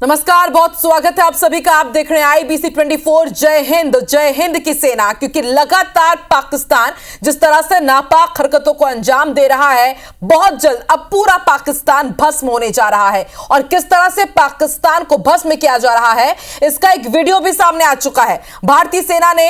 नमस्कार, बहुत स्वागत है आप सभी का। आप देख रहे हैं IBC 24। जय हिंद की सेना। क्योंकि लगातार पाकिस्तान जिस तरह से नापाक हरकतों को अंजाम दे रहा है, बहुत जल्द अब पूरा पाकिस्तान भस्म होने जा रहा है। और किस तरह से पाकिस्तान को भस्म किया जा रहा है, इसका एक वीडियो भी सामने आ चुका है। भारतीय सेना ने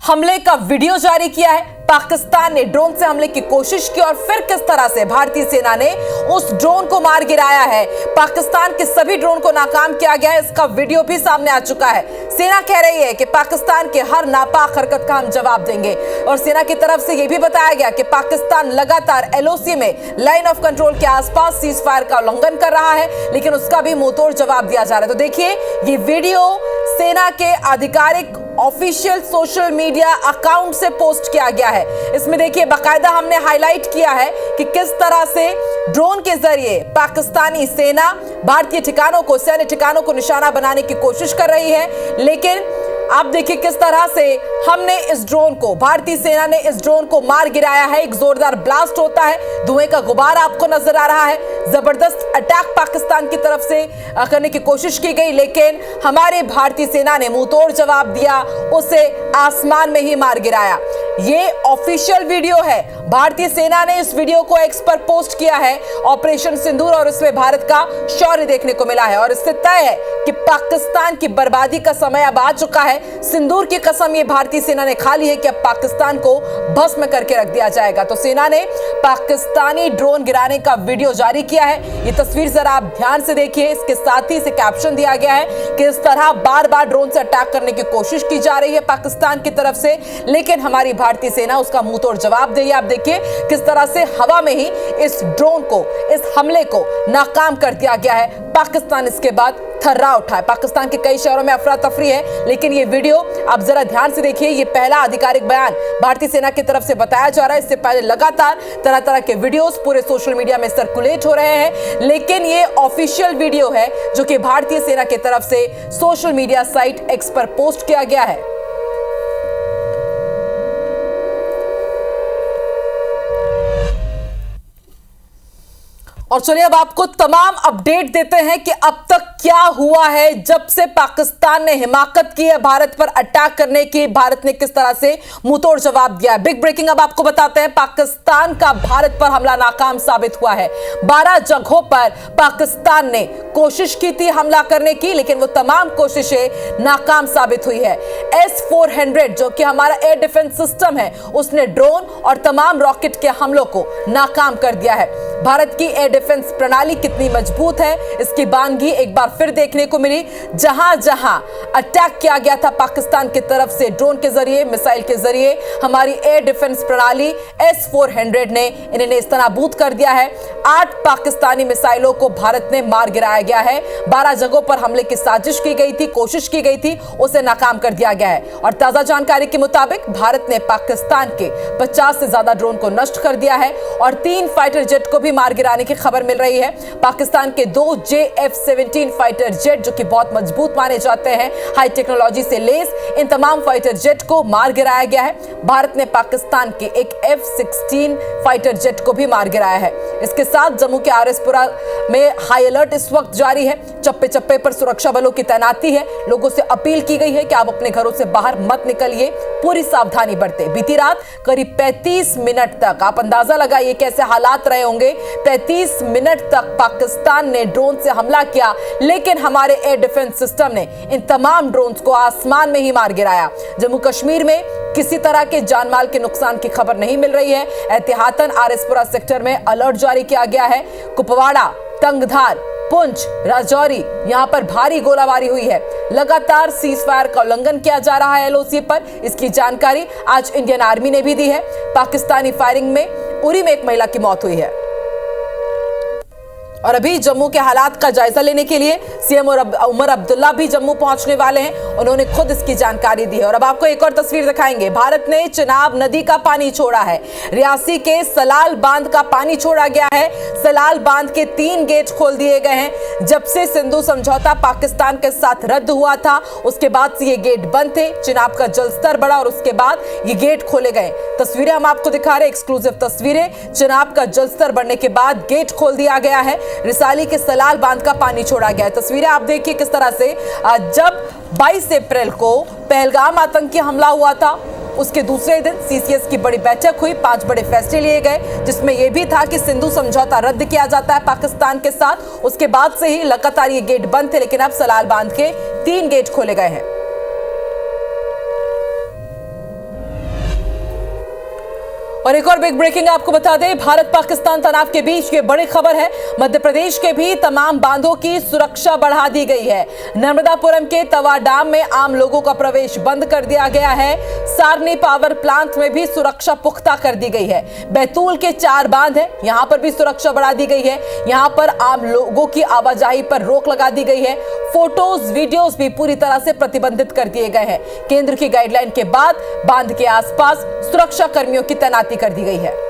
हमले का वीडियो जारी किया है। पाकिस्तान ने ड्रोन से हमले की कोशिश की और फिर किस तरह से भारतीय सेना ने उस ड्रोन को मार गिराया है। पाकिस्तान के सभी ड्रोन को नाकाम किया गया है, इसका वीडियो भी सामने आ चुका है। सेना कह रही है कि पाकिस्तान के हर नापाक हरकत का हम जवाब देंगे। और सेना की तरफ से यह भी बताया गया कि पाकिस्तान लगातार LOC में लाइन ऑफ कंट्रोल के आसपास सीज फायर का उल्लंघन कर रहा है, लेकिन उसका भी मुंहतोड़ जवाब दिया जा रहा है। तो देखिए, ये वीडियो सेना के आधिकारिक ऑफिशियल सोशल मीडिया अकाउंट से पोस्ट किया गया है। इसमें देखिए, बाकायदा हमने हाईलाइट किया है कि किस तरह से ड्रोन के जरिए पाकिस्तानी सेना भारतीय ठिकानों को, सैन्य ठिकानों को निशाना बनाने की कोशिश कर रही है। लेकिन आप देखिए किस तरह से हमने इस ड्रोन को, भारतीय सेना ने इस ड्रोन को मार गिराया है। एक जोरदार ब्लास्ट होता है, धुएं का गुबार आपको नजर आ रहा है। जबरदस्त अटैक पाकिस्तान की तरफ से करने की कोशिश की गई, लेकिन हमारे भारतीय सेना ने मुंहतोड़ जवाब दिया, उसे आसमान में ही मार गिराया। ये ऑफिशियल वीडियो है। भारतीय सेना ने इस वीडियो को X पर पोस्ट किया है, ऑपरेशन सिंदूर, और इसमें भारत का शौर्य देखने को मिला है। और इससे तय है कि पाकिस्तान की बर्बादी का समय अब आ चुका है। सिंदूर की कसम ये भारतीय सेना ने खा ली है कि अब पाकिस्तान को भस्म करके रख दिया जाएगा। तो सेना ने पाकिस्तानी ड्रोन गिराने का वीडियो जारी किया है। ये तस्वीर जरा आप ध्यान से देखिए। इसके साथ ही इसे कैप्शन दिया गया है कि इस तरह बार बार ड्रोन से अटैक करने की कोशिश की जा रही है पाकिस्तान की तरफ से, लेकिन हमारी भारतीय सेना उसका मुंहतोड़ जवाब दे रही है। आप देखिए किस तरह से हवा में ही इस ड्रोन को, इस हमले को नाकाम कर दिया गया है। पाकिस्तान इसके बाद थर्रा उठा है। पाकिस्तान के कई शहरों में अफरा तफरी है, लेकिन ये वीडियो आप जरा ध्यान से देखिए। ये पहला आधिकारिक बयान भारतीय सेना की तरफ से बताया जा रहा है। इससे पहले लगातार तरह तरह के वीडियोस पूरे सोशल मीडिया में सर्कुलेट हो रहे हैं, लेकिन ये ऑफिशियल वीडियो है जो कि भारतीय सेना की तरफ से सोशल मीडिया साइट X पर पोस्ट किया गया है। और चलिए अब आपको तमाम अपडेट देते हैं कि अब तक क्या हुआ है जब से पाकिस्तान ने हिमाकत की है भारत पर अटैक करने की। भारत ने किस तरह से मुंहतोड़ जवाब दिया है। बिग ब्रेकिंग अब आपको बताते हैं। पाकिस्तान का भारत पर हमला नाकाम साबित हुआ है। 12 जगहों पर पाकिस्तान ने कोशिश की थी हमला करने की, लेकिन वो तमाम कोशिशें नाकाम साबित हुई है। S-400 जो कि हमारा एयर डिफेंस सिस्टम है, उसने ड्रोन और तमाम रॉकेट के हमलों को नाकाम कर दिया है। भारत की एयर डिफेंस प्रणाली कितनी मजबूत है, इसकी बानगी एक बार फिर देखने को मिली। जहां जहां अटैक किया गया था पाकिस्तान की तरफ से ड्रोन के जरिए, मिसाइल के जरिए, हमारी एयर डिफेंस प्रणाली S-400 ने इन्हें नेस्तनाबूद कर दिया है। 8 पाकिस्तानी मिसाइलों को भारत ने मार गिराया गया है। 12 जगहों पर हमले की साजिश की गई थी, कोशिश की गई थी, उसे नाकाम कर दिया गया है। और ताजा जानकारी के मुताबिक भारत ने पाकिस्तान के 50 से ज्यादा ड्रोन को नष्ट कर दिया है और 3 फाइटर जेट को भी मार गिराने की खबर मिल रही है। पाकिस्तान के 2 JF-17 फाइटर जेट जो कि बहुत मजबूत माने जाते हैं, हाई टेक्नोलॉजी से लेस, इन तमाम फाइटर जेट को मार गिराया गया है। भारत ने पाकिस्तान के एक F-16 फाइटर जेट को भी मार गिराया है। इसके साथ जम्मू के RS-पुरा में हाई अलर्ट इस वक्त जारी है। चप्पे चप्पे पर सुरक्षा बलों की तैनाती है। लोगों से अपील की गई है कि आप अपने घरों से बाहर मत निकलिए, पूरी सावधानी बरतें। बीती रात करीब 35 मिनट तक, आप अंदाजा लगाइए कैसे हालात रहे होंगे, 35 मिनट तक पाकिस्तान ने ड्रोन से हमला किया, लेकिन हमारे एयर डिफेंस सिस्टम ने इन तमाम ड्रोन्स को आसमान में ही मार गिराया। जम्मू कश्मीर में किसी तरह के जानमाल के नुकसान की खबर नहीं मिल रही है। एहतियातन RS-पुरा सेक्टर में अलर्ट जारी किया गया है। कुपवाड़ा, तंगधार, पुंछ, राजौरी, यहां पर भारी गोलाबारी हुई है। लगातार सीज फायर का उल्लंघन किया जा रहा है LOC पर। इसकी जानकारी आज इंडियन आर्मी ने भी दी है। पाकिस्तानी फायरिंग में उरी में एक महिला की मौत हुई है। और अभी जम्मू के हालात का जायजा लेने के लिए CM उमर अब्दुल्ला भी जम्मू पहुंचने वाले हैं। उन्होंने खुद इसकी जानकारी दी है। और अब आपको एक और तस्वीर दिखाएंगे। भारत ने चिनाब नदी का पानी छोड़ा है। रियासी के सलाल बांध का पानी छोड़ा गया है। सलाल बांध के 3 गेट खोल दिए गए हैं। जब से सिंधु समझौता पाकिस्तान के साथ रद्द हुआ था, उसके बाद से ये गेट बंद थे। चिनाब का जलस्तर बढ़ा और उसके बाद ये गेट खोले गए। तस्वीरें हम आपको दिखा रहे हैं, एक्सक्लूसिव तस्वीरें। चिनाब का जलस्तर बढ़ने के बाद गेट खोल दिया गया है। रिसाली के सलाल बांध का पानी छोड़ा गया है। तस्वीरें आप देखिए किस तरह से जब 22 अप्रैल को पहलगाम आतंकी हमला हुआ था, उसके दूसरे दिन सीसीएस की बड़ी बैठक हुई, 5 बड़े फैसले लिए गए, जिसमें यह भी था कि सिंधु समझौता रद्द किया जाता है पाकिस्तान के साथ। उसके बाद से ही लगातार ये गेट बंद थे, लेकिन अब सलाल बांध के 3 गेट खोले गए हैं। और एक और बिग ब्रेकिंग आपको बता दें, भारत पाकिस्तान तनाव के बीच ये बड़ी खबर है। मध्य प्रदेश के भी तमाम बांधों की सुरक्षा बढ़ा दी गई है। नर्मदापुरम के तवा डैम में आम लोगों का प्रवेश बंद कर दिया गया है। सारनी पावर प्लांट में भी सुरक्षा पुख्ता कर दी गई है। बैतूल के 4 बांध हैं, यहां पर भी सुरक्षा बढ़ा दी गई है। यहां पर आम लोगों की आवाजाही पर रोक लगा दी गई है। फोटोज वीडियोज भी पूरी तरह से प्रतिबंधित कर दिए गए हैं। केंद्र की गाइडलाइन के बाद बांध के आसपास सुरक्षा कर्मियों की तैनाती कर दी गई है।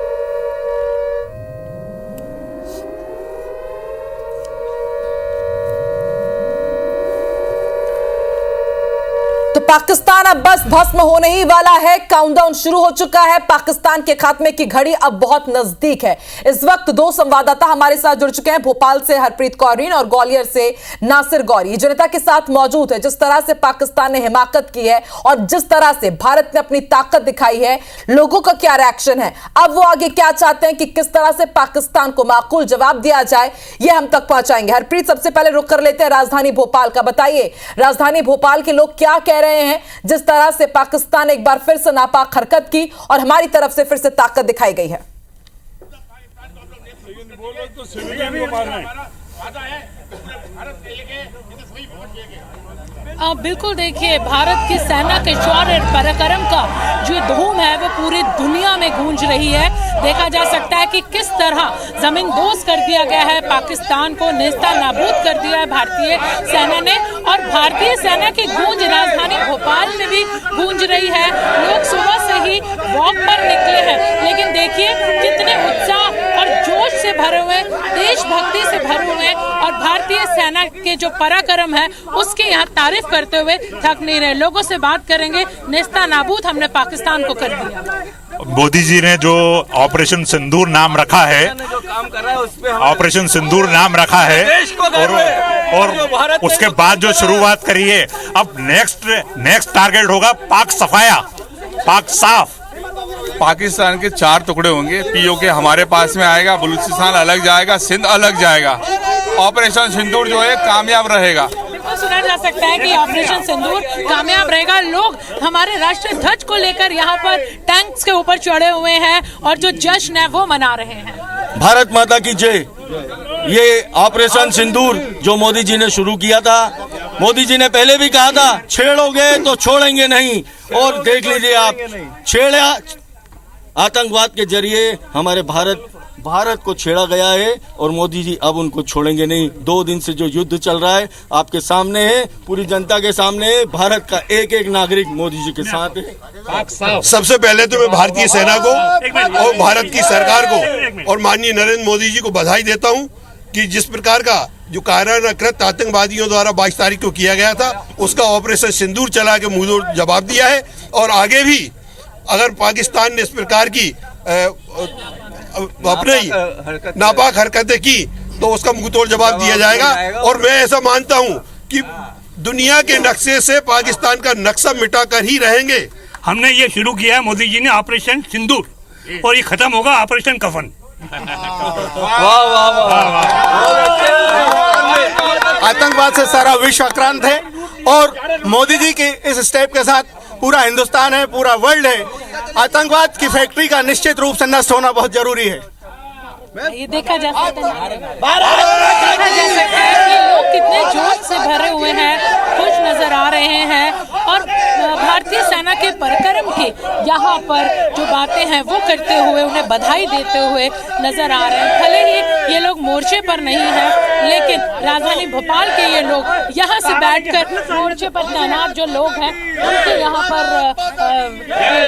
तो पाकिस्तान अब बस भस्म होने ही वाला है। काउंटडाउन शुरू हो चुका है। पाकिस्तान के खात्मे की घड़ी अब बहुत नजदीक है। इस वक्त 2 संवाददाता हमारे साथ जुड़ चुके हैं, भोपाल से हरप्रीत कौर और ग्वालियर से नासिर गौरी, जनता के साथ मौजूद है। जिस तरह से पाकिस्तान ने हिमाकत की है और जिस तरह से भारत ने अपनी ताकत दिखाई है, लोगों का क्या रिएक्शन है, अब वो आगे क्या चाहते हैं कि किस तरह से पाकिस्तान को माकूल जवाब दिया जाए, ये हम तक पहुंचाएंगे। हरप्रीत, सबसे पहले रुख कर लेते हैं राजधानी भोपाल का। बताइए, राजधानी भोपाल के लोग क्या कह रहे हैं जिस तरह से पाकिस्तान एक बार फिर से नापाक हरकत की और हमारी तरफ से फिर से ताकत दिखाई गई है? बिल्कुल, देखिए, भारत की सेना के शौर्य पराक्रम का जो धूम है वो पूरी दुनिया में गूंज रही है। देखा जा सकता है कि किस तरह जमीन दोज कर दिया गया है, पाकिस्तान को नेस्ता नाबूद कर दिया है भारतीय सेना ने। और भारतीय सेना की गूंज राजधानी भोपाल में भी गूंज रही है। लोग सुबह से ही वॉक पर निकले हैं, लेकिन देखिए कितने उत्साह और जोश से भरे हुए, देशभक्ति से भरे हुए और भारतीय सेना के जो पराक्रम है उसके यहाँ तारीफ करते हुए थक नहीं रहे। लोगों से बात करेंगे। नेस्ता नाबूद हमने पाकिस्तान को कर दिया। मोदी जी ने जो ऑपरेशन सिंदूर नाम रखा है, ऑपरेशन सिंदूर नाम रखा है, और उसके बाद जो शुरुआत करी है, अब नेक्स्ट टारगेट होगा पाक सफाया, पाक साफ। पाकिस्तान के 4 टुकड़े होंगे। पीओके हमारे पास में आएगा, बलूचिस्तान अलग जाएगा, सिंध अलग जाएगा। ऑपरेशन सिंदूर जो है कामयाब रहेगा। सुना जा सकता है कि ऑपरेशन सिंदूर कामयाब रहेगा। लोग हमारे राष्ट्रीय ध्वज को लेकर यहाँ पर टैंक्स के ऊपर चढ़े हुए हैं और जो जश्न है वो मना रहे हैं। भारत माता की जय। ये ऑपरेशन सिंदूर जो मोदी जी ने शुरू किया था, मोदी जी ने पहले भी कहा था छेड़ोगे तो छोड़ेंगे नहीं, और देख लीजिए आप, छेड़ा आतंकवाद के जरिए हमारे भारत को छेड़ा गया है और मोदी जी अब उनको छोड़ेंगे नहीं। 2 दिन से जो युद्ध चल रहा है आपके सामने है, पूरी जनता के सामने है। भारत का एक एक नागरिक मोदी जी के साथ है। सबसे पहले तो मैं भारतीय सेना को और भारत की सरकार को और माननीय नरेंद्र मोदी जी को बधाई देता हूं कि जिस प्रकार का जो कायरानाकृत आतंकवादियों द्वारा 22 तारीख को किया गया था, उसका ऑपरेशन सिंदूर चला के मुंहतोड़ जवाब दिया है। और आगे भी अगर पाकिस्तान ने इस प्रकार की अपने नापाक हरकतें की तो उसका मुंहतोड़ जवाब दिया जाएगा। और मैं ऐसा मानता हूं कि दुनिया के नक्शे से पाकिस्तान का नक्शा मिटाकर ही रहेंगे। हमने ये शुरू किया है, मोदी जी ने, ऑपरेशन सिंदूर, और ये खत्म होगा ऑपरेशन कफन। आतंकवाद से सारा विश्व आक्रांत है और मोदी जी के इस स्टेप के साथ पूरा हिंदुस्तान है, पूरा वर्ल्ड है। आतंकवाद की फैक्ट्री का निश्चित रूप से नष्ट होना बहुत जरूरी है। ये देखा जा सकता है कि लोग कितने जोश से भरे हुए हैं, खुश नजर आ रहे हैं और भारतीय सेना के पराक्रम की यहाँ पर जो बातें हैं वो करते हुए, उन्हें बधाई देते हुए नजर आ रहे हैं। भले ही ये लोग मोर्चे पर नहीं हैं, लेकिन राजधानी भोपाल के ये लोग यहाँ से बैठकर मोर्चे पर तैनात जो लोग हैं उनके यहाँ पर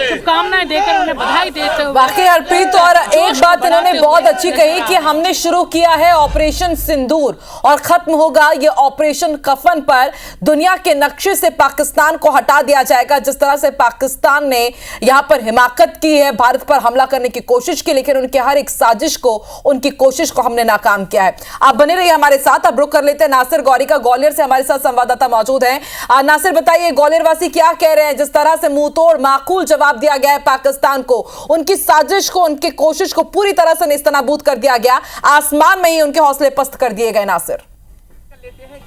शुभकामनाएं देकर उन्हें बधाई देते हुए। वाकई हरप्रीत, और एक बात इन्होंने बहुत अच्छी कही कि हमने शुरू किया है ऑपरेशन सिंदूर और खत्म होगा ये ऑपरेशन कफन पर। दुनिया के नक्शे से पाकिस्तान को हटा दिया जाएगा। जिस तरह से पाकिस्तान ने यहां पर हिमाकत की है, भारत पर हमला करने की कोशिश की, लेकिन उनके हर एक साजिश को, उनकी कोशिश को हमने नाकाम किया है। आप बने रहिए हमारे साथ। अब रुक कर लेते हैं नासिर गौरी का। ग्वालियर से हमारे साथ संवाददाता मौजूद हैं। नासिर, बताइए ग्वालियर वासी क्या कह रहे हैं जिस तरह से मुंह तोड़ माकूल जवाब दिया गया है पाकिस्तान को, उनकी साजिश को, उनकी कोशिश को पूरी तरह से नेस्तनाबूद कर दिया गया, आसमान में ही उनके हौसले पस्त कर दिए गए। नासिर,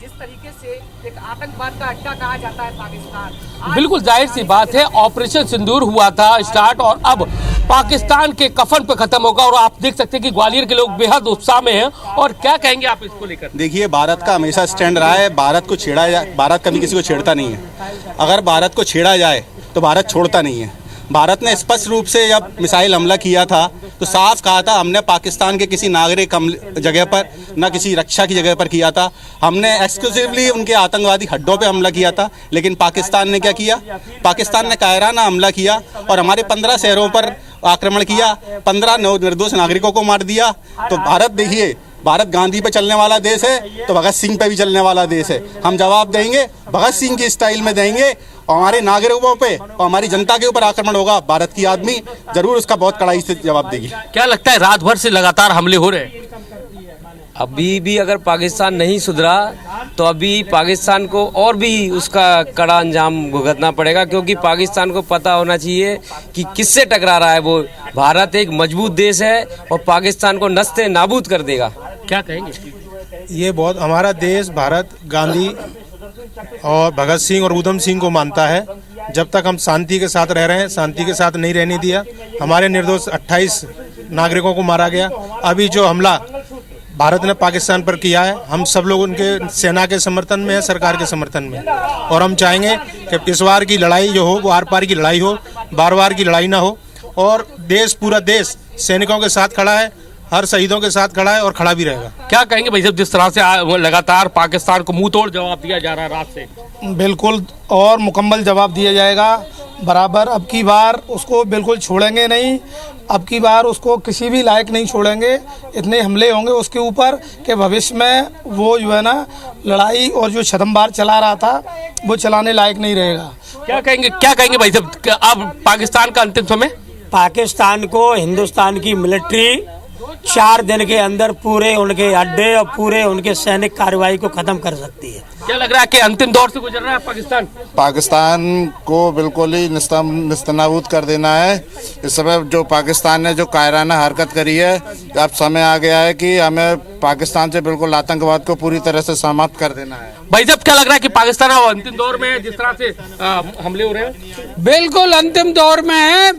जिस तरीके से एक आतंकवाद का अड्डा कहा जाता है पाकिस्तान, बिल्कुल जाहिर सी बात है, ऑपरेशन सिंदूर हुआ था स्टार्ट और अब पाकिस्तान के कफन पे खत्म होगा। और आप देख सकते हैं कि ग्वालियर के लोग बेहद उत्साह में हैं। और क्या कहेंगे आप इसको लेकर? देखिए, भारत का हमेशा स्टैंड रहा है, भारत को छेड़ा जाए, भारत कभी किसी को छेड़ता नहीं है। अगर भारत को छेड़ा जाए तो भारत छोड़ता नहीं है। भारत ने स्पष्ट रूप से जब मिसाइल हमला किया था तो साफ कहा था हमने पाकिस्तान के किसी नागरिक जगह पर, न किसी रक्षा की जगह पर किया था। हमने एक्सक्लूसिवली उनके आतंकवादी अड्डों पे हमला किया था। लेकिन पाकिस्तान ने क्या किया? पाकिस्तान ने कायराना हमला किया और हमारे 15 शहरों पर आक्रमण किया, 15 निर्दोष नागरिकों को मार दिया। तो भारत, देखिए, भारत गांधी पे चलने वाला देश है तो भगत सिंह पे भी चलने वाला देश है। हम जवाब देंगे, भगत सिंह की स्टाइल में देंगे। और हमारे नागरिकों पे और हमारी जनता के ऊपर आक्रमण होगा, भारत की आदमी जरूर उसका बहुत कड़ाई से जवाब देगी। क्या लगता है, रात भर से लगातार हमले हो रहे हैं? अभी भी अगर पाकिस्तान नहीं सुधरा तो अभी पाकिस्तान को और भी उसका कड़ा अंजाम भुगतना पड़ेगा, क्योंकि पाकिस्तान को पता होना चाहिए कि किससे टकरा रहा है वो। भारत एक मजबूत देश है और पाकिस्तान को नस्ते नाबूद कर देगा। क्या कहेंगे? ये बहुत, हमारा देश भारत गांधी और भगत सिंह और उधम सिंह को मानता है। जब तक हम शांति के साथ रह रहे हैं, शांति के साथ नहीं रहने दिया। हमारे निर्दोष 28 नागरिकों को मारा गया। अभी जो हमला भारत ने पाकिस्तान पर किया है, हम सब लोग उनके सेना के समर्थन में है, सरकार के समर्थन में। और हम चाहेंगे कि इस बार की लड़ाई जो हो वो आर पार की लड़ाई हो, बार बार की लड़ाई ना हो। और देश, पूरा देश सैनिकों के साथ खड़ा है, हर शहीदों के साथ खड़ा है और खड़ा भी रहेगा। क्या कहेंगे भाई साहब, जिस तरह से लगातार पाकिस्तान को मुंह तोड़ जवाब दिया जा रहा है रात से? बिल्कुल, और मुकम्मल जवाब दिया जाएगा बराबर। अब की बार उसको बिल्कुल छोड़ेंगे नहीं, अब की बार उसको किसी भी लायक नहीं छोड़ेंगे। इतने हमले होंगे उसके ऊपर कि भविष्य में वो जो है ना, लड़ाई और जो छदमबार चला रहा था वो चलाने लायक नहीं रहेगा। क्या कहेंगे भाई साहब, अब पाकिस्तान का अंतिम समय? पाकिस्तान को हिंदुस्तान की मिलिट्री 4 दिन के अंदर पूरे उनके अड्डे और पूरे उनके सैनिक कार्रवाई को खत्म कर सकती है। क्या लग रहा है कि अंतिम दौर से गुजर रहा है पाकिस्तान? पाकिस्तान को बिल्कुल ही निस्तनाबूद कर देना है। इस समय जो पाकिस्तान ने जो कायराना हरकत करी है, अब समय आ गया है कि हमें पाकिस्तान से बिल्कुल आतंकवाद को पूरी तरह से समाप्त कर देना है। भाई साहब, क्या लग रहा है कि पाकिस्तान अब अंतिम दौर में है जिस तरह से हमले हो रहे हैं? बिल्कुल अंतिम दौर में है,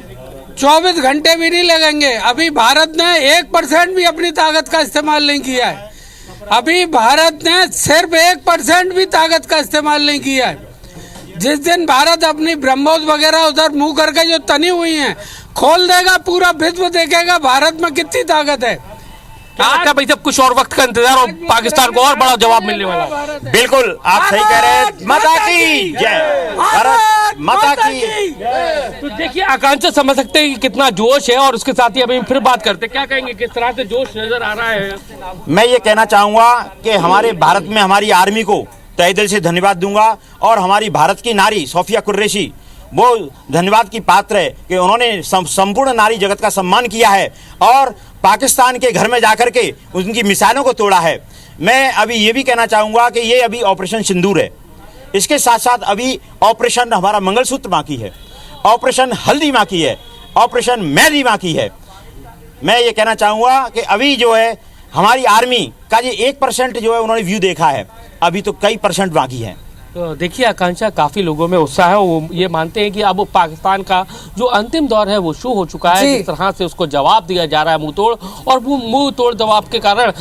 24 घंटे भी नहीं लगेंगे। अभी भारत ने 1% भी अपनी ताकत का इस्तेमाल नहीं किया है। अभी भारत ने सिर्फ 1% भी ताकत का इस्तेमाल नहीं किया है। जिस दिन भारत अपनी ब्रह्मोस वगैरह उधर मुंह करके जो तनी हुई हैं खोल देगा, पूरा विश्व देखेगा भारत में कितनी ताकत है। क्या भाई साहब, कुछ और वक्त का इंतजार और पाकिस्तान को और बड़ा जवाब मिलने वाला है? बिल्कुल, आप सही कह रहे हैं। माता की जय, भारत माता की। तो देखिए, आकांक्षा समझ सकते हैं कि कितना जोश है। और उसके साथ ही अभी फिर बात करते हैं, क्या कहेंगे, किस तरह से जोश नजर आ रहा है? मैं ये कहना चाहूंगा कि हमारे भारत में हमारी आर्मी को तहे दिल से धन्यवाद दूंगा। और हमारी भारत की नारी सोफिया कुरैशी वो धन्यवाद की पात्र है कि उन्होंने संपूर्ण नारी जगत का सम्मान किया है और पाकिस्तान के घर में जाकर के उनकी मिसाइलों को तोड़ा है। मैं अभी ये भी कहना चाहूँगा कि ये अभी ऑपरेशन सिंदूर है, इसके साथ साथ अभी ऑपरेशन हमारा मंगलसूत्र बाकी है, ऑपरेशन हल्दी बाकी है, ऑपरेशन मेहंदी बाकी है। मैं ये कहना चाहूँगा कि अभी जो है हमारी आर्मी का ये 1% जो है उन्होंने व्यू देखा है, अभी तो कई % बाकी है। तो देखिए, आकांक्षा, काफी लोगों में उत्साह है। वो ये मानते हैं कि अब पाकिस्तान का जो अंतिम दौर है वो शुरू हो चुका है। जिस तरह से उसको जवाब दिया जा रहा है मुंह तोड़, और वो मुंह तोड़ जवाब के कारण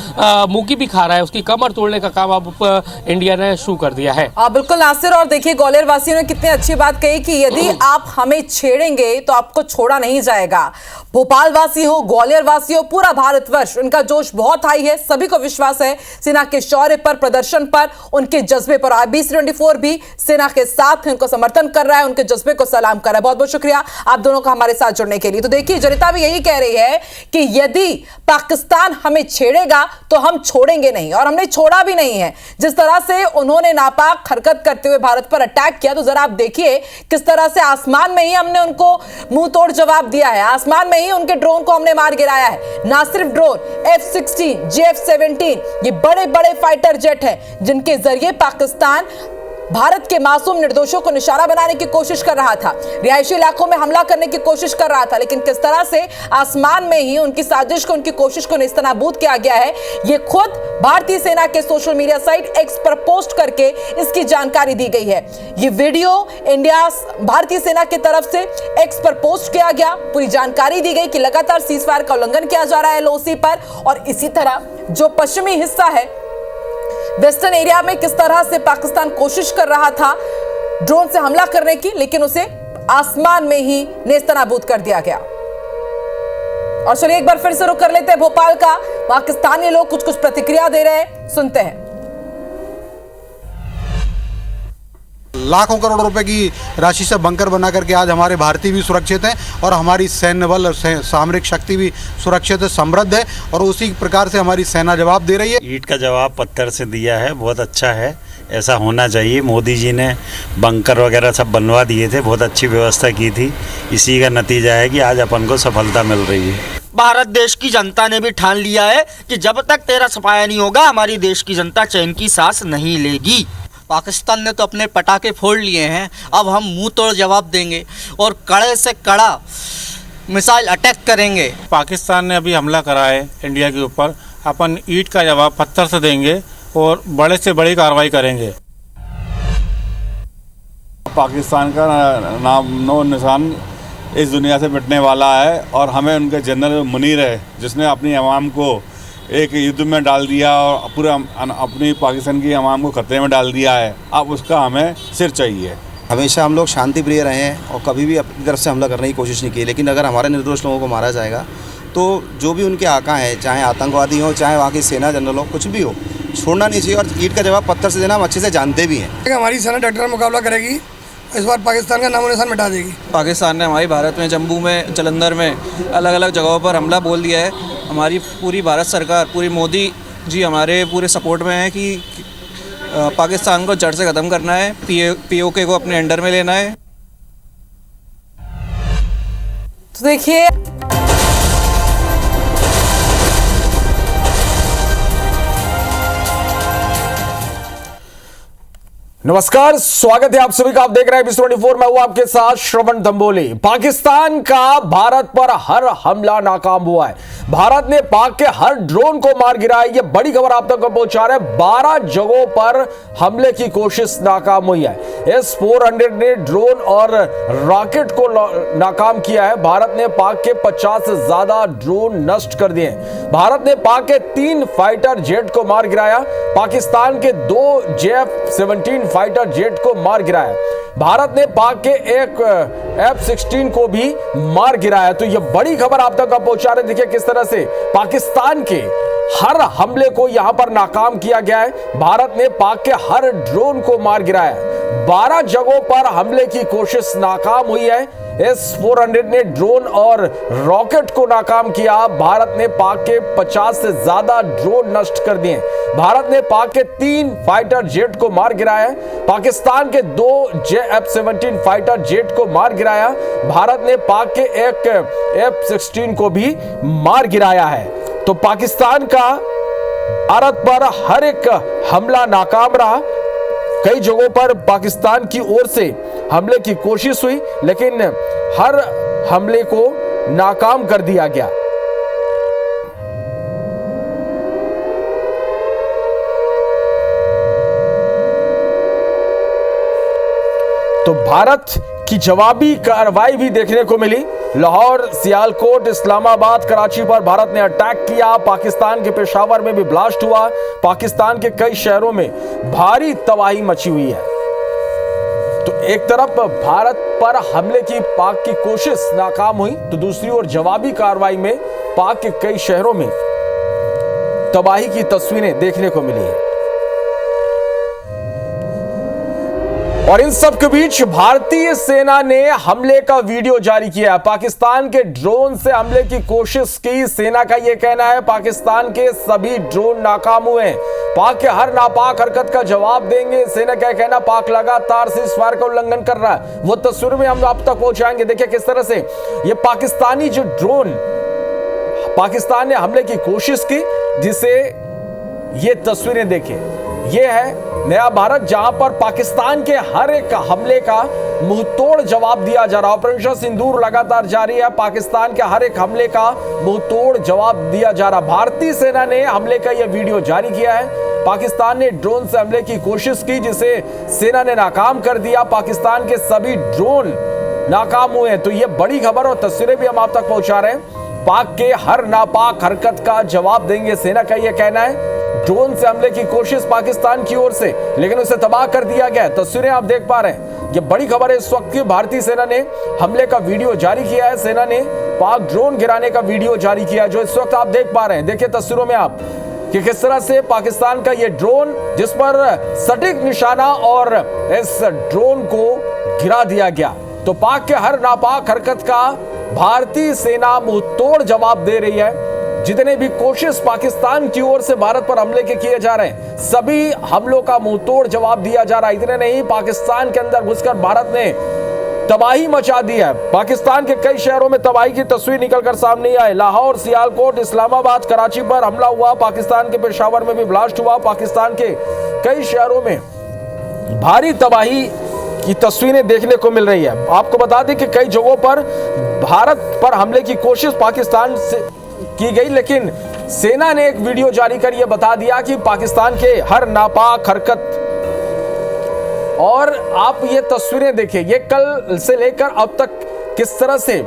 मुंह भी खा रहा है, उसकी कमर तोड़ने का काम अब इंडिया ने शुरू कर दिया है। बिल्कुल नासिर, और देखिए ग्वालियर वासियों ने कितनी अच्छी बात कही कि यदि आप हमें छेड़ेंगे तो आपको छोड़ा नहीं जाएगा। भोपाल वासी हो, ग्वालियर वासी हो, पूरा भारतवर्ष, उनका जोश बहुत हाई है। सभी को विश्वास है सेना के शौर्य पर, प्रदर्शन पर, उनके जज्बे पर। IBC24 B24 भी सेना के साथ है, उनको समर्थन कर रहा है, उनके जज्बे को सलाम कर रहा है। बहुत बहुत शुक्रिया आप दोनों का हमारे साथ जुड़ने के लिए। तो देखिए, जनता भी यही कह रही है कि यदि पाकिस्तान हमें छेड़ेगा तो हम छोड़ेंगे नहीं, और हमने छोड़ा भी नहीं है। जिस तरह से उन्होंने नापाक हरकत करते हुए भारत पर अटैक किया, तो जरा आप देखिए किस तरह से आसमान में ही हमने उनको मुंह तोड़ जवाब दिया है। आसमान में ही उनके ड्रोन को हमने मार गिराया है। ना सिर्फ ड्रोन, F-16, JF-17 ये बड़े बड़े फाइटर जेट हैं जिनके जरिए पाकिस्तान भारत के मासूम निर्दोषों को निशाना बनाने की कोशिश कर रहा था, रिहायशी इलाकों में हमला करने की कोशिश कर रहा था। लेकिन किस तरह से आसमान में ही उनकी साजिश को, उनकी कोशिश को नेस्तनाबूद किया गया है, ये खुद भारतीय सेना के सोशल मीडिया साइट एक्स पर पोस्ट करके इसकी जानकारी दी गई है। ये वीडियो इंडिया भारतीय सेना की तरफ से एक्स पर पोस्ट किया गया, पूरी जानकारी दी गई कि लगातार सीजफायर का उल्लंघन किया जा रहा है LOC पर, और इसी तरह जो पश्चिमी हिस्सा है वेस्टर्न एरिया में किस तरह से पाकिस्तान कोशिश कर रहा था ड्रोन से हमला करने की, लेकिन उसे आसमान में ही नेस्तनाबूद कर दिया गया। और चलिए एक बार फिर से रुख कर लेते हैं भोपाल का। पाकिस्तानी लोग कुछ कुछ प्रतिक्रिया दे रहे हैं, सुनते हैं। लाखों करोड़ रुपए की राशि से बंकर बना करके आज हमारे भारतीय भी सुरक्षित हैं और हमारी सैन्य बल और सामरिक शक्ति भी सुरक्षित है, समृद्ध है, और उसी प्रकार से हमारी सेना जवाब दे रही है। ईंट का जवाब पत्थर से दिया है, बहुत अच्छा है, ऐसा होना चाहिए। मोदी जी ने बंकर वगैरह सब बनवा दिए थे, बहुत अच्छी व्यवस्था की थी। इसी का नतीजा है कि आज अपन को सफलता मिल रही है। भारत देश की जनता ने भी ठान लिया है कि जब तक तेरा सफाया नहीं होगा हमारी देश की जनता चैन की सांस नहीं लेगी। पाकिस्तान ने तो अपने पटाखे फोड़ लिए हैं, अब हम मुंह तोड़ जवाब देंगे और कड़े से कड़ा मिसाइल अटैक करेंगे। पाकिस्तान ने अभी हमला करा है इंडिया के ऊपर, अपन ईंट का जवाब पत्थर से देंगे और बड़े से बड़ी कार्रवाई करेंगे। पाकिस्तान का नाम नो निशान इस दुनिया से मिटने वाला है, और हमें उनके जनरल मुनीर है जिसने अपनी अवाम को एक युद्ध में डाल दिया और पूरा अपनी पाकिस्तान की अवाम को खतरे में डाल दिया है। अब उसका हमें सिर चाहिए। हमेशा हम लोग शांति प्रिय रहे हैं और कभी भी अपनी तरफ से हमला करने की कोशिश नहीं की, लेकिन अगर हमारे निर्दोष लोगों को मारा जाएगा तो जो भी उनके आका हैं, चाहे आतंकवादी हो, चाहे वहाँ की सेना जनरल हो, कुछ भी हो, छोड़ना नहीं चाहिए। और ईंट का जवाब पत्थर से देना हम अच्छे से जानते भी हैं। हमारी सेना डटकर मुकाबला करेगी, इस बार पाकिस्तान का नामो निशान मिटा देगी। पाकिस्तान ने हमारे भारत में जम्मू में, जलंधर में, अलग अलग जगहों पर हमला बोल दिया है। हमारी पूरी भारत सरकार, पूरी मोदी जी हमारे पूरे सपोर्ट में है कि पाकिस्तान को जड़ से ख़त्म करना है, POK को अपने अंडर में लेना है। तो देखिए, नमस्कार, स्वागत है आप सभी का। आप देख रहे हैं B24, मैं हूं आपके साथ श्रवण दंबोली। पाकिस्तान का भारत पर हर हमला नाकाम हुआ है। भारत ने पाक के हर ड्रोन को मार गिराया। ये बड़ी खबर आप तक पहुंचा रहे हैं। 12 जगहों पर हमले की कोशिश नाकाम हुई है। S-400 ने ड्रोन और रॉकेट को नाकाम किया है। भारत ने पाक के 50 से ज्यादा ड्रोन नष्ट कर दिए। भारत ने पाक के 3 फाइटर जेट को मार गिराया। पाकिस्तान के 2 JF-17 फाइटर जेट को मार गिराया। भारत ने पाक के एक F-16 को भी मार गिराया। तो यह बड़ी खबर आप तक पहुंचा रहे। देखिए किस तरह से पाकिस्तान के हर हमले को यहां पर नाकाम किया गया है। भारत ने पाक के हर ड्रोन को मार गिराया। 12 जगहों पर हमले की कोशिश नाकाम हुई है। S-400 ने ड्रोन और रॉकेट को नाकाम किया। भारत ने पाक के 50 से ज्यादा ड्रोन नष्ट कर दिए। भारत ने पाक के 3 फाइटर जेट को मार गिराया। पाकिस्तान के 2 JF-17 फाइटर जेट को मार गिराया। भारत ने पाक के एक F-16 को भी मार गिराया है। तो पाकिस्तान का भारत पर हर एक हमला नाकाम रहा। कई जगहों पर पाकिस्तान की ओर से हमले की कोशिश हुई, लेकिन हर हमले को नाकाम कर दिया गया। तो भारत की जवाबी कार्रवाई भी देखने को मिली। लाहौर, सियालकोट, इस्लामाबाद, कराची पर भारत ने अटैक किया। पाकिस्तान के पेशावर में भी ब्लास्ट हुआ। पाकिस्तान के कई शहरों में भारी तबाही मची हुई है। तो एक तरफ भारत पर हमले की पाक की कोशिश नाकाम हुई, तो दूसरी ओर जवाबी कार्रवाई में पाक के कई शहरों में तबाही की तस्वीरें देखने को मिली है। और इन सब के बीच भारतीय सेना ने हमले का वीडियो जारी किया। पाकिस्तान के ड्रोन से हमले की कोशिश की। सेना का यह कहना है पाकिस्तान के सभी ड्रोन नाकाम हुए। पाक के हर नापाक हरकत का जवाब देंगे। सेना का कहना पाक लगातार सीज़फायर का उल्लंघन कर रहा है। वो तस्वीर में हम आप तक पहुंचाएंगे। देखिए किस तरह से ये पाकिस्तानी जो ड्रोन, पाकिस्तान ने हमले की कोशिश की, जिसे ये तस्वीरें देखिए। ये है नया भारत, जहां पर पाकिस्तान के हर एक हमले का मुंहतोड़ जवाब दिया जा रहा है। ऑपरेशन सिंदूर लगातार जारी है। पाकिस्तान के हर एक हमले का मुंहतोड़ जवाब दिया जा रहा। भारतीय सेना ने हमले का यह वीडियो जारी किया है। पाकिस्तान ने ड्रोन से हमले की कोशिश की, जिसे सेना ने नाकाम कर दिया। पाकिस्तान के सभी ड्रोन नाकाम हुए हैं। तो यह बड़ी खबर और तस्वीरें भी हम आप तक पहुंचा रहे हैं। पाक के हर नापाक हरकत का जवाब देंगे, सेना का यह कहना है। ड्रोन से हमले की कोशिश पाकिस्तान की ओर से, लेकिन उसे तबाह कर दिया गया। तस्वीरें आप देख पा रहे हैं। यह बड़ी खबर है इस वक्त की। भारतीय सेना ने हमले का वीडियो जारी किया है। सेना ने पाक ड्रोन गिराने का वीडियो जारी किया है, जो इस वक्त आप देख पा रहे हैं। देखिए तस्वीरों में आप कि किस तरह से पाकिस्तान का यह ड्रोन, जिस पर सटीक निशाना, और इस ड्रोन को गिरा दिया गया। तो पाक के हर नापाक हरकत का भारतीय सेना मुंहतोड़ जवाब दे रही है। जितने भी कोशिश पाकिस्तान की ओर से भारत पर हमले के किए जा रहे हैं, सभी हमलों का मुंहतोड़ जवाब दिया जा रहा है। इतने नहीं, पाकिस्तान के अंदर घुसकर भारत ने तबाही मचा दी है। पाकिस्तान के कई शहरों में तबाही की तस्वीर निकलकर सामने आई। लाहौर, सियालकोट, इस्लामाबाद, कराची पर हमला हुआ। पाकिस्तान के पेशावर में भी ब्लास्ट हुआ। पाकिस्तान के कई शहरों में भारी तबाही की तस्वीरें देखने को मिल रही है। आपको बता दें कि कई जगहों पर भारत पर हमले की कोशिश पाकिस्तान से की गई, लेकिन सेना ने एक वीडियो जारी कर यह बता दिया कि पाकिस्तान के हर नापाक हरकत। और आप ये तस्वीरें देखिए, ये कल से लेकर अब तक किस तरह से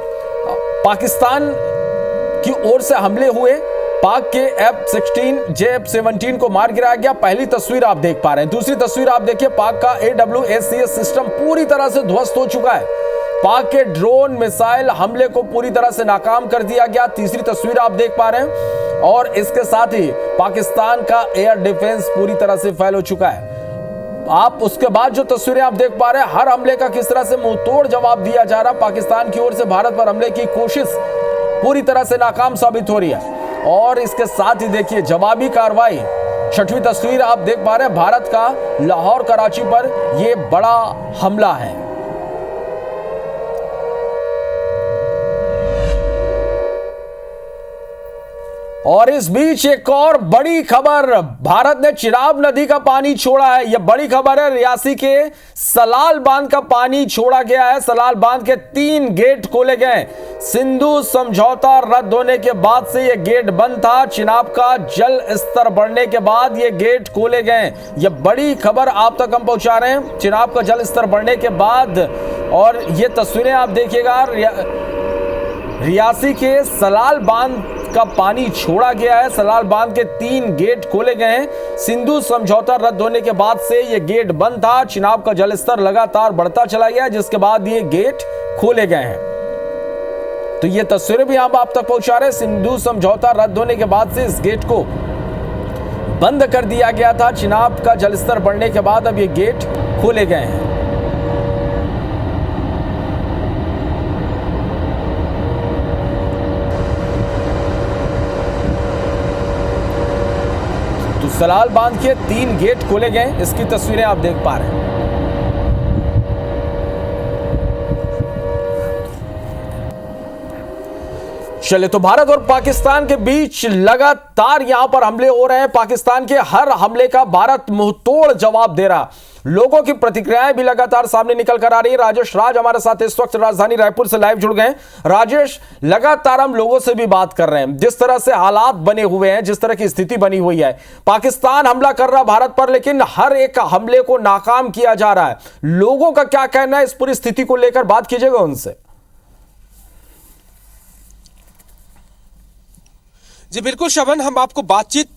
पाकिस्तान की ओर से हमले हुए। पाक के F-16 J-17 को मार गिराया गया। पहली तस्वीर आप देख पा रहे हैं। दूसरी तस्वीर आप देखिए, पाक का AWACS सिस्टम पूरी तरह से ध्वस्त हो चुका है। पाक के ड्रोन मिसाइल हमले को पूरी तरह से नाकाम कर दिया गया। तीसरी तस्वीर आप देख पा रहे हैं। और इसके साथ ही पाकिस्तान का एयर डिफेंस पूरी तरह से फेल हो चुका है। आप उसके बाद जो तस्वीरें आप देख पा रहे हैं, हर हमले का किस तरह से मुंहतोड़ जवाब दिया जा रहा। पाकिस्तान की ओर से भारत पर हमले की कोशिश पूरी तरह से नाकाम साबित हो रही है। और इसके साथ ही देखिए जवाबी कार्रवाई। छठवीं तस्वीर आप देख पा रहे हैं, भारत का लाहौर, कराची पर यह बड़ा हमला है। और इस बीच एक और बड़ी खबर, भारत ने चिनाब नदी का पानी छोड़ा है। यह बड़ी खबर है। रियासी के सलाल बांध का पानी छोड़ा गया है। सलाल बांध के 3 गेट खोले गए। सिंधु समझौता रद्द होने के बाद से यह गेट बंद था। चिनाब का जल स्तर बढ़ने के बाद ये गेट खोले गए। यह बड़ी खबर आप तक हम पहुंचा रहे हैं। चिनाब का जल स्तर बढ़ने के बाद, और ये तस्वीरें आप देखिएगा, रियासी के सलाल बांध का पानी छोड़ा गया है। सलाल बांध के 3 गेट खोले गए हैं। सिंधु समझौता रद्द होने के बाद से यह गेट बंद था। चिनाब का जलस्तर लगातार बढ़ता चला गया, जिसके बाद ये गेट खोले गए हैं। तो ये तस्वीरें भी हम आप तक पहुंचा रहे हैं। सिंधु समझौता रद्द होने के बाद से इस गेट को बंद कर दिया गया था। चिनाब का जलस्तर बढ़ने के बाद अब ये गेट खोले गए हैं। तो सलाल बांध के 3 गेट खोले गए। इसकी तस्वीरें आप देख पा रहे हैं। चलिए, तो भारत और पाकिस्तान के बीच लगातार यहां पर हमले हो रहे हैं। पाकिस्तान के हर हमले का भारत मुंहतोड़ जवाब दे रहा। लोगों की प्रतिक्रियाएं भी लगातार सामने निकल कर आ रही है। राजेश राज हमारे साथ इस वक्त राजधानी रायपुर से लाइव जुड़ गए। राजेश, लगातार हम लोगों से भी बात कर रहे हैं, जिस तरह से हालात बने हुए हैं, जिस तरह की स्थिति बनी हुई है, पाकिस्तान हमला कर रहा भारत पर, लेकिन हर एक हमले को नाकाम किया जा रहा है। लोगों का क्या कहना है इस पूरी स्थिति को लेकर, बात कीजिएगा उनसे। जी बिल्कुल श्रवण, हम आपको बातचीत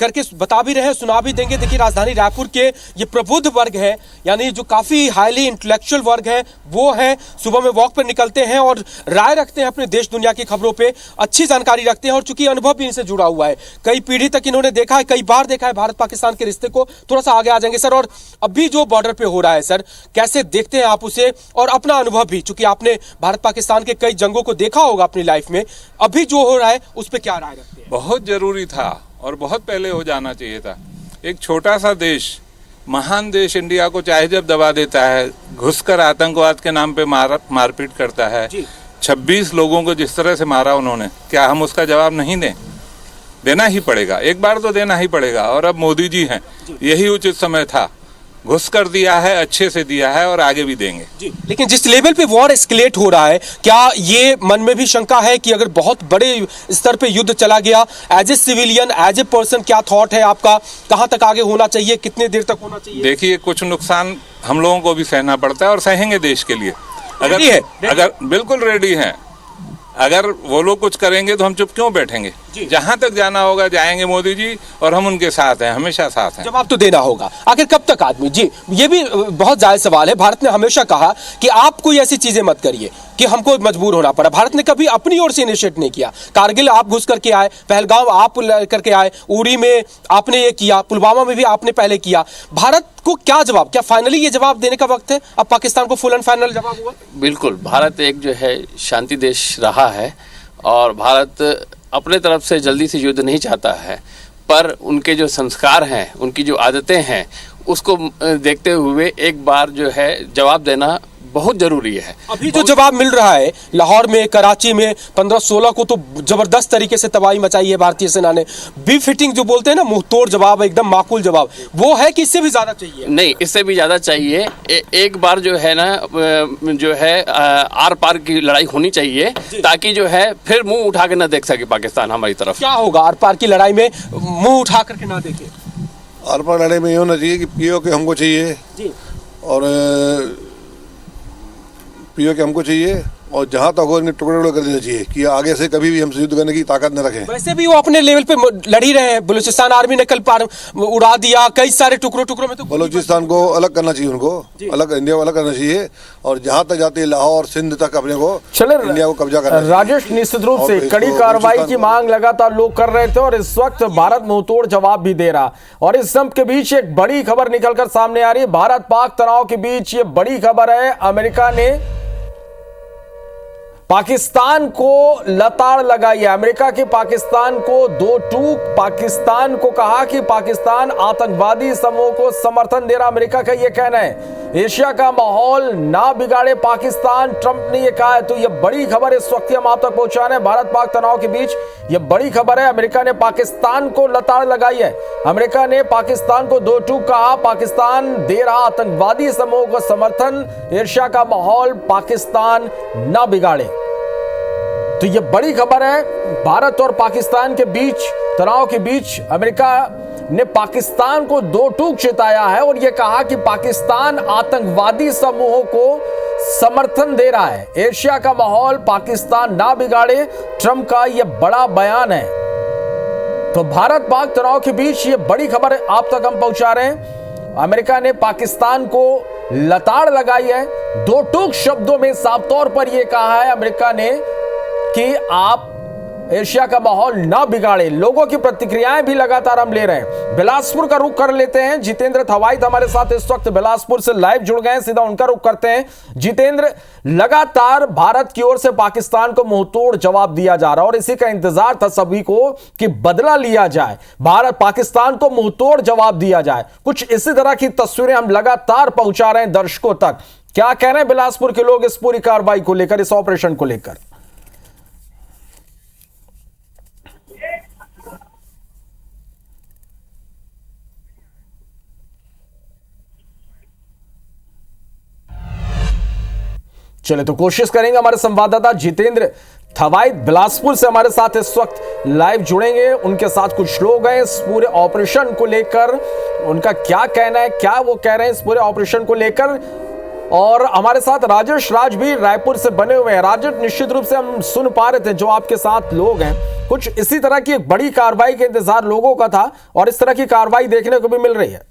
करके बता भी रहे हैं, सुना भी देंगे। देखिए राजधानी रायपुर के ये प्रबुद्ध वर्ग है, यानी जो काफी हाईली इंटेलेक्चुअल वर्ग है, वो है सुबह में वॉक पर निकलते हैं और राय रखते हैं अपने देश दुनिया की खबरों पे, अच्छी जानकारी रखते हैं और चूंकि अनुभव भी इनसे जुड़ा हुआ है, कई पीढ़ी तक इन्होंने देखा है, कई बार देखा है भारत पाकिस्तान के रिश्ते को। थोड़ा सा आगे आ जाएंगे सर। और अभी जो बॉर्डर पे हो रहा है सर, कैसे देखते हैं आप उसे, और अपना अनुभव भी, चूंकि आपने भारत पाकिस्तान के कई जंगों को देखा होगा अपनी लाइफ में, अभी जो हो रहा है उस पर क्या राय रखते हैं? बहुत जरूरी था और बहुत पहले हो जाना चाहिए था। एक छोटा सा देश, महान देश इंडिया को चाहे जब दबा देता है, घुसकर आतंकवाद के नाम पे मारपीट करता है, 26 लोगों को जिस तरह से मारा उन्होंने, क्या हम उसका जवाब नहीं दें? देना ही पड़ेगा, एक बार तो देना ही पड़ेगा। और अब मोदी जी हैं, यही उचित समय था। घुस कर दिया है, अच्छे से दिया है और आगे भी देंगे। जी, लेकिन जिस लेवल पे वॉर एस्केलेट हो रहा है, क्या ये मन में भी शंका है कि अगर बहुत बड़े स्तर पे युद्ध चला गया, as a civilian, as a person, क्या थॉट है आपका, कहां तक आगे होना चाहिए, कितने देर तक होना चाहिए? देखिए, कुछ नुकसान हम लोगों को भी सहना पड़ता है और सहेंगे देश के लिए। अगर बिल्कुल रेडी है, अगर वो लोग कुछ करेंगे तो हम चुप क्यों बैठेंगे? जहां तक जाना होगा जाएंगे मोदी जी, और हम उनके साथ हैं, हमेशा साथ हैं। जवाब तो देना होगा। आखिर कब तक आदमी, जी ये भी बहुत जायज सवाल है। भारत ने हमेशा कहा कि आप कोई ऐसी चीजें मत करिए कि हमको मजबूर होना पड़ा। भारत ने कभी अपनी ओर से इनिशिएट नहीं किया। कारगिल आप घुस करके आए, पहलगाम आप करके आए, उरी में आपने ये किया, पुलवामा में भी आपने पहले किया। भारत को क्या जवाब, क्या फाइनली ये जवाब देने का वक्त है? अब पाकिस्तान को फुल एंड फाइनल जवाब हुआ? बिल्कुल, भारत एक जो है शांति देश रहा है और भारत अपने तरफ से जल्दी से युद्ध नहीं चाहता है, पर उनके जो संस्कार हैं, उनकी जो आदतें हैं, उसको देखते हुए एक बार जो है जवाब देना बहुत जरूरी है। अभी जो जवाब मिल रहा है लाहौर में, कराची में 15-16 को तो जबरदस्त तरीके से तबाही मचाई है भारतीय सेना ने। बी फिटिंग जो बोलते हैं ना, मुंह तोड़ जवाब, एकदम माकूल जवाब, वो है कि इससे भी ज्यादा चाहिए? नहीं, इससे भी ज्यादा चाहिए। एक बार जो है ना, जो है आर पार की लड़ाई होनी चाहिए, ताकि जो है फिर मुंह उठा के ना देख सके पाकिस्तान हमारी तरफ। क्या होगा आर पार की लड़ाई में मुंह उठा करके ना देखे? आर पार लड़ाई में ये होना चाहिए कि पीओके हमको चाहिए और पीओके हमको चाहिए, और जहां तक हो इन्हें टुकड़े कर देना चाहिए कि आगे से कभी भी हमसे युद्ध करने की ताकत न रखें। वैसे भी वो अपने लेवल पे लड़ ही रहे हैं। बलूचिस्तान आर्मी ने कल पार उड़ा दिया, कई सारे टुकड़ों में। तो बलूचिस्तान को अलग करना चाहिए, उनको अलग, इंडिया को अलग करना चाहिए, और जहां तक जाती है लाहौर सिंध तक अपने को, इंडिया को कब्जा करना। राजेश, निश्चित रूप से कड़ी कार्रवाई की मांग लगातार लोग कर रहे थे और इस वक्त भारत मुंहतोड़ जवाब भी दे रहा। और इस सब के बीच एक बड़ी खबर निकलकर सामने आ रही है। भारत पाक तनाव के बीच ये बड़ी खबर है, अमेरिका ने पाकिस्तान को लताड़ लगाई है। अमेरिका के पाकिस्तान को दो टूक, पाकिस्तान को कहा कि पाकिस्तान आतंकवादी समूह को समर्थन दे रहा। अमेरिका का यह कहना है एशिया का माहौल ना बिगाड़े पाकिस्तान, ट्रंप ने यह कहा है। तो यह बड़ी खबर इस वक्त हम आप तक पहुंचा रहे हैं। भारत पाक तनाव के बीच यह बड़ी खबर है, अमेरिका ने पाकिस्तान को लताड़ लगाई है। अमेरिका ने पाकिस्तान को दो टूक कहा, पाकिस्तान दे रहा आतंकवादी समूह को समर्थन, एशिया का माहौल पाकिस्तान ना बिगाड़े। तो यह बड़ी खबर है। भारत और पाकिस्तान के बीच तनाव के बीच अमेरिका ने पाकिस्तान को दो टूक चिताया है और यह कहा कि पाकिस्तान आतंकवादी समूहों को समर्थन दे रहा है। एशिया का माहौल पाकिस्तान ना बिगाड़े, ट्रंप का यह बड़ा बयान है। तो भारत पाक तनाव के बीच यह बड़ी खबर आप तक हम पहुंचा रहे हैं। अमेरिका ने पाकिस्तान को लताड़ लगाई है। दो टूक शब्दों में साफ तौर पर यह कहा है अमेरिका ने कि आप एशिया का माहौल ना बिगाड़े। लोगों की प्रतिक्रियाएं भी लगातार हम ले रहे हैं। बिलासपुर का रुख कर लेते हैं। जितेंद्र थवाइत हमारे साथ इस वक्त बिलासपुर से लाइव जुड़ गए हैं, सीधा उनका रुख करते हैं। जितेंद्र, लगातार भारत की ओर से पाकिस्तान को मुंहतोड़ जवाब दिया जा रहा है और इसी का इंतजार था सभी को कि बदला लिया जाए, भारत पाकिस्तान को मुंहतोड़ जवाब दिया जाए। कुछ इसी तरह की तस्वीरें हम लगातार पहुंचा रहे हैं दर्शकों तक। क्या कह रहे हैं बिलासपुर के लोग इस पूरी कार्रवाई को लेकर, इस ऑपरेशन को लेकर? चले तो कोशिश करेंगे, हमारे संवाददाता जितेंद्र थवाइत बिलासपुर से हमारे साथ इस वक्त लाइव जुड़ेंगे। उनके साथ कुछ लोग हैं इस पूरे ऑपरेशन को लेकर, उनका क्या कहना है, क्या वो कह रहे हैं इस पूरे ऑपरेशन को लेकर। और हमारे साथ राजेश राज भी रायपुर से बने हुए हैं। राजेश, निश्चित रूप से हम सुन पा रहे थे जो आपके साथ लोग हैं कुछ इसी तरह की एक बड़ी कार्रवाई का इंतजार लोगों का था और इस तरह की कार्रवाई देखने को भी मिल रही है।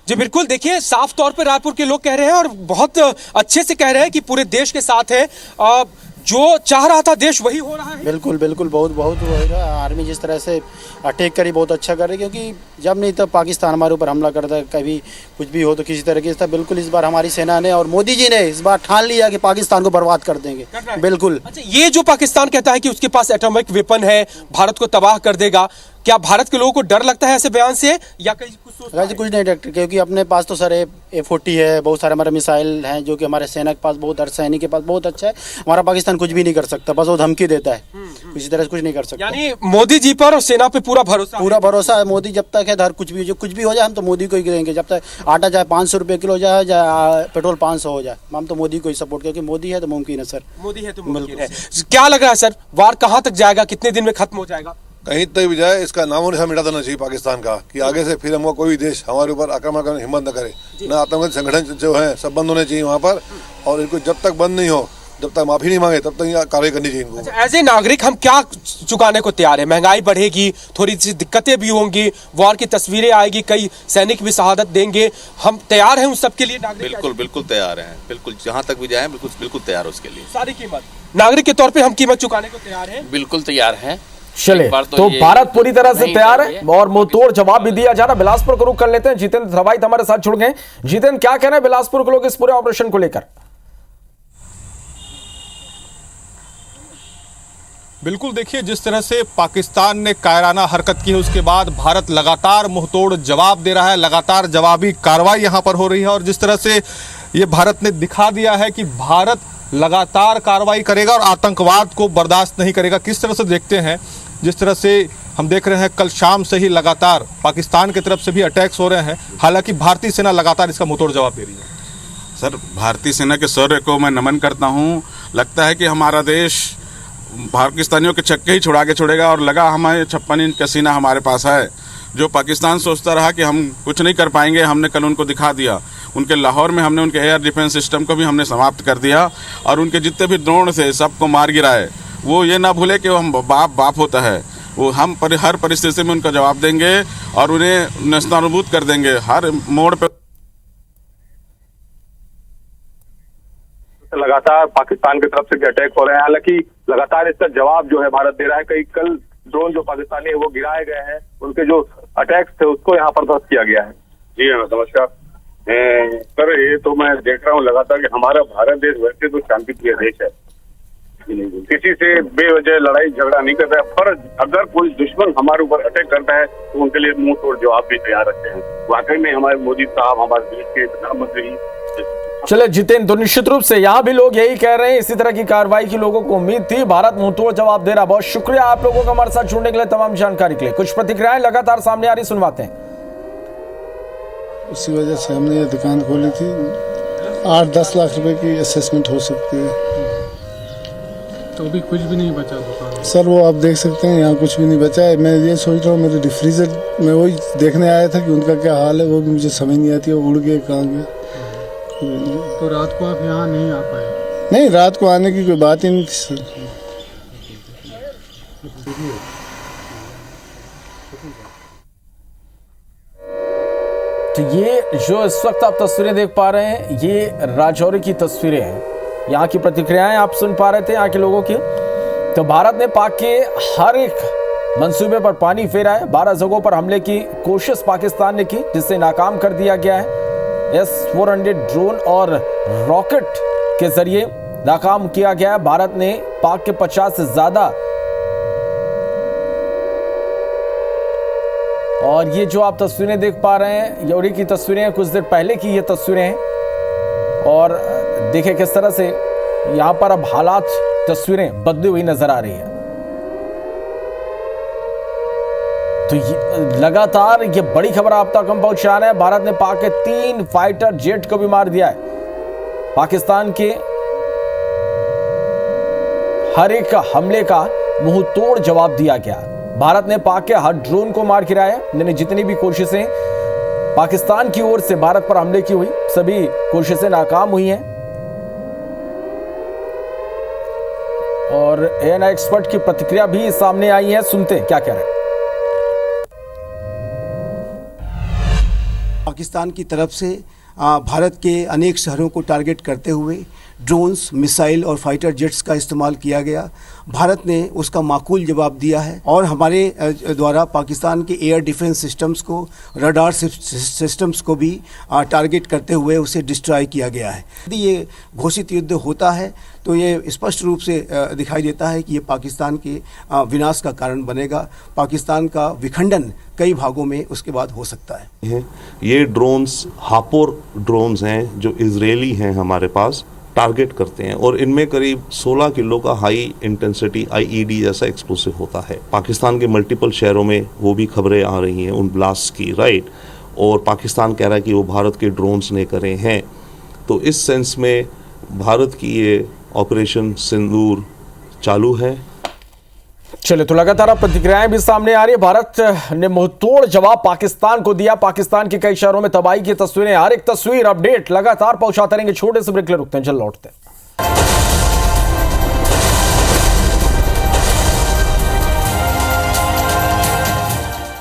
जी बिल्कुल, देखिए साफ तौर पर रायपुर के लोग कह रहे हैं और बहुत अच्छे से कह रहे हैं कि पूरे देश के साथ है। जो चाह रहा था देश वही हो रहा है। बिल्कुल बिल्कुल, बहुत बहुत हो रहा है। आर्मी जिस तरह से अटैक करी बहुत अच्छा कर रही है, क्योंकि जब नहीं तब पाकिस्तान हमारे ऊपर हमला करता है, कभी कुछ भी हो तो किसी तरीके से। बिल्कुल इस बार हमारी सेना ने और मोदी जी ने इस बार ठान लिया कि पाकिस्तान को बर्बाद कर देंगे। बिल्कुल। अच्छा, ये जो पाकिस्तान कहता है कि उसके पास एटॉमिक वेपन है, भारत को तबाह कर देगा, क्या भारत के लोगों को डर लगता है ऐसे बयान से या कहीं कुछ नहीं डॉक्टर, क्योंकि अपने पास तो सर A40 है, बहुत सारे हमारे मिसाइल हैं जो कि हमारे सेना के पास बहुत, सैनिक के पास बहुत अच्छा है। हमारा पाकिस्तान कुछ भी नहीं कर सकता, बस वो धमकी देता है, किसी तरह से कुछ नहीं कर सकता। यानी मोदी जी पर और सेना पे पूरा भरोसा है। मोदी जब तक है कुछ भी हो जाए हम तो मोदी को ही देंगे। जब तक आटा चाहे 500 रुपये किलो जाए, चाहे पेट्रोल 500 हो जाए, हम तो मोदी को ही सपोर्ट, क्योंकि मोदी है तो मुमकिन है सर। मोदी है तो मुमकिन है। क्या लग रहा है सर, वार कहाँ तक जाएगा, कितने दिन में खत्म हो जाएगा? कहीं तक भी जाए इसका नामो निशान मिटा देना चाहिए पाकिस्तान का, कि आगे से फिर हमको कोई भी देश हमारे ऊपर आक्रमण करने की हिम्मत न करे। न आतंकवादी संगठन जो है सब बंद होने चाहिए वहाँ पर, और इनको जब तक बंद नहीं हो, जब तक माफी नहीं मांगे, तब तक कार्रवाई करनी चाहिए इनको। एज ए नागरिक हम क्या चुकाने को तैयार है? महंगाई बढ़ेगी, थोड़ी सी दिक्कतें भी होंगी, वॉर की तस्वीरें आएगी, कई सैनिक भी शहादत देंगे, हम तैयार हैं उन सब के लिए? बिल्कुल बिल्कुल तैयार हैं, बिल्कुल जहाँ तक भी जाए बिल्कुल तैयार है उसके लिए। सारी कीमत नागरिक के तौर पे हम कीमत चुकाने को तैयार हैं। बिल्कुल तैयार हैं। चले तो भारत पूरी तरह से तैयार है और मुंहतोड़ जवाब भी दिया जा रहा है। बिलासपुर को रुख कर लेते हैं, जितेंद्र रवाइत हमारे साथ जुड़ गए। जितेंद्र, क्या कहना है बिलासपुर के लोग इस पूरे ऑपरेशन को लेकर? बिल्कुल, देखिए जिस तरह से पाकिस्तान ने कायराना हरकत की है उसके बाद भारत लगातार मुंहतोड़ जवाब दे रहा है, लगातार जवाबी कार्रवाई यहां पर हो रही है। और जिस तरह से ये भारत ने दिखा दिया है कि भारत लगातार कार्रवाई करेगा और आतंकवाद को बर्दाश्त नहीं करेगा। किस तरह से देखते हैं, जिस तरह से हम देख रहे हैं कल शाम से ही लगातार पाकिस्तान की तरफ से भी अटैक्स हो रहे हैं, हालांकि भारतीय सेना लगातार इसका मुंहतोड़ जवाब दे रही है। सर, भारतीय सेना के शौर्य को मैं नमन करता हूं। लगता है कि हमारा देश पाकिस्तानियों के छक्के ही छुड़ा के छोड़ेगा, और लगा हमारे 56 इंच का सीना हमारे पास है। जो पाकिस्तान सोचता रहा कि हम कुछ नहीं कर पाएंगे, हमने कल उनको दिखा दिया। उनके लाहौर में हमने उनके एयर डिफेंस सिस्टम को भी हमने समाप्त कर दिया, और उनके जितने भी ड्रोन थे सबको मार गिराए। वो ये ना भूले कि हम बाप होता है, वो हम हर परिस्थिति में उनका जवाब देंगे और उन्हें नेस्तनाबूद कर देंगे हर मोड़ पे। लगातार पाकिस्तान की तरफ से भी अटैक हो रहे हैं, हालांकि लगातार इसका जवाब जो है भारत दे रहा है। कई कल ड्रोन जो पाकिस्तानी है वो गिराए गए हैं, उनके जो अटैक्स थे उसको यहाँ पर ध्वस्त किया गया है। जी हाँ, नमस्कार सर। ये तो मैं देख रहा हूँ लगातार कि हमारा भारत देश वैसे तो शांति प्रिय देश है, किसी से बेवजह लड़ाई झगड़ा नहीं करता है, पर अगर कोई दुश्मन हमारे ऊपर अटैक करता है तो उनके लिए मुंह तोड़ जवाब भी तैयार रखते हैं। वाकई में हमारे मोदी साहब, हमारे देश के प्रधानमंत्री। चले जितेंद्र, तो निश्चित रूप से यहां भी लोग यही कह रहे हैं, इसी तरह की कार्रवाई की लोगों को उम्मीद थी। भारत मुंहतोड़ जवाब दे रहा। बहुत शुक्रिया आप लोगों का हमारे साथ जुड़ने के लिए, तमाम जानकारी के लिए। कुछ प्रतिक्रियाएं लगातार सामने आ रही, सुनवाते हैं। उसी वजह से हमने ये दुकान खोली थी। 8-10 लाख रुपए की असेसमेंट हो सकती है, तो अभी कुछ भी नहीं बचा दुकान। सर वो आप देख सकते हैं, यहाँ कुछ भी नहीं बचा है। मैं ये सोच रहा हूँ, मेरे डिफ्रीजर में वही देखने आया था कि उनका क्या हाल है, वो भी मुझे समझ नहीं आती है, वो उड़ गए कहाँ गए। तो रात को आप यहाँ नहीं आ पाए? नहीं, रात को आने की कोई बात ही नहीं थी सर। तो ये जो इस वक्त आप तस्वीरें देख पा रहे हैं, ये राजौरी की तस्वीरें हैं। यहाँ की प्रतिक्रियाएं आप सुन पा रहे थे यहाँ के लोगों की। तो भारत ने पाक के हर एक मंसूबे पर पानी फेरा है। 12 जगहों पर हमले की कोशिश पाकिस्तान ने की, जिससे नाकाम कर दिया गया है। S-400 ड्रोन और रॉकेट के जरिए नाकाम किया गया है। भारत ने पाक के 50 से ज्यादा, और ये जो आप तस्वीरें देख पा रहे हैं, योरी की तस्वीरें, कुछ देर पहले की ये तस्वीरें हैं। और देखिए किस तरह से यहां पर अब हालात, तस्वीरें बदली हुई नजर आ रही है। तो ये लगातार ये बड़ी खबर आप तक हम पहुंचा रहे हैं। भारत ने पाक के 3 फाइटर जेट को भी मार दिया है। पाकिस्तान के हर एक हमले का मुंह तोड़ जवाब दिया गया। भारत ने पाक के हर ड्रोन को मार गिराया। यानी जितनी भी कोशिशें पाकिस्तान की ओर से भारत पर हमले की हुई, सभी कोशिशें नाकाम हुई हैं। और एएनआई एक्सपर्ट की प्रतिक्रिया भी सामने आई है, सुनते हैं क्या कह रहे हैं। पाकिस्तान की तरफ से भारत के अनेक शहरों को टारगेट करते हुए ड्रोन्स, मिसाइल और फाइटर जेट्स का इस्तेमाल किया गया। भारत ने उसका माकूल जवाब दिया है और हमारे द्वारा पाकिस्तान के एयर डिफेंस सिस्टम्स को, रडार सिस्टम्स को भी टारगेट करते हुए उसे डिस्ट्रॉय किया गया है। यदि ये घोषित युद्ध होता है तो ये स्पष्ट रूप से दिखाई देता है कि ये पाकिस्तान के विनाश का कारण बनेगा। पाकिस्तान का विखंडन कई भागों में उसके बाद हो सकता है। ये ड्रोन्स हापोर ड्रोन्स हैं जो इजरायली हैं, हमारे पास टारगेट करते हैं और इनमें करीब 16 किलो का हाई इंटेंसिटी आईईडी जैसा एक्सप्लोसिव होता है। पाकिस्तान के मल्टीपल शहरों में वो भी खबरें आ रही हैं उन ब्लास्ट की, राइट, और पाकिस्तान कह रहा है कि वो भारत के ड्रोन्स ने करे हैं। तो इस सेंस में भारत की ये ऑपरेशन सिंदूर चालू है। चलिए, तो लगातार अब प्रतिक्रियाएं भी सामने आ रही है। भारत ने मुंहतोड़ जवाब पाकिस्तान को दिया। पाकिस्तान के कई शहरों में तबाही की तस्वीरें, हर एक तस्वीर अपडेट लगातार पहुंचाते रहेंगे। छोटे से ब्रेक ले रुकते हैं, चल लौटते हैं।